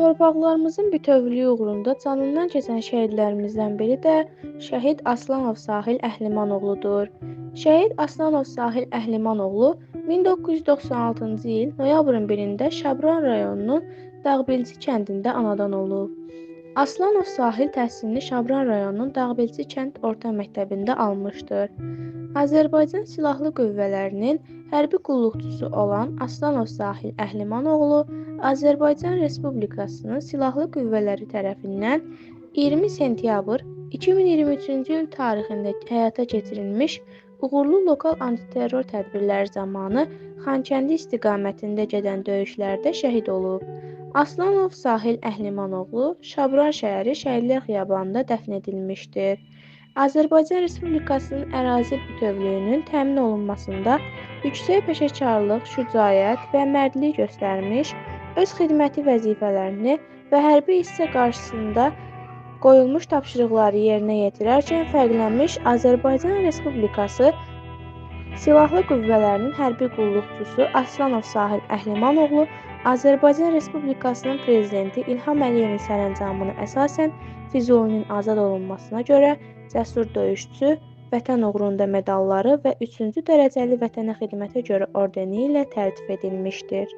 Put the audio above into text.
Torpaqlarımızın bütövlüyü uğrunda canından keçən şəhidlərimizdən biri də şəhid Aslanov Sahil Əhlimanoğludur. Şəhid Aslanov Sahil Əhlimanoğlu 1996-cı il noyabrın 1-də Şabran rayonunun Dağbelci kəndində anadan olub. Aslanov Sahil təhsilini Şabran rayonunun Dağbelci kənd orta məktəbində almışdır. Azərbaycan Silahlı Qüvvələrinin hərbi qulluqçusu olan Aslanov Sahil Əhlimanoğlu Azərbaycan Respublikasının Silahlı Qüvvələri tərəfindən 20 sentyabr 2023-cü il tarixində həyata keçirilmiş uğurlu lokal antiterror tədbirləri zamanı Xankəndi istiqamətində gedən döyüşlərdə şəhid olub. Aslanov Sahil Əhlimanoğlu Şabran şəhəri Şəhidlər Xiyabanında dəfn edilmişdir. Azərbaycan Respublikasının ərazi bütövlüyünün təmin olunmasında yüksək peşəkarlıq, şücaət və mərdlik göstərmiş, öz xidməti vəzifələrini və hərbi hissə qarşısında qoyulmuş tapşırıqları yerinə yetirərkən fərqlənmiş Azərbaycan Respublikası Silahlı Qüvvələrinin hərbi qulluqçusu Aslanov Sahil Əhlimanoğlu Azərbaycan Respublikasının Prezidenti İlham Əliyevin sərəncamına əsasən Füzulinin azad olunmasına görə Cəsur döyüşçü, Vətən uğrunda medalları və 3-cü dərəcəli Vətənə xidmətə görə ordeni ilə təltif edilmişdir.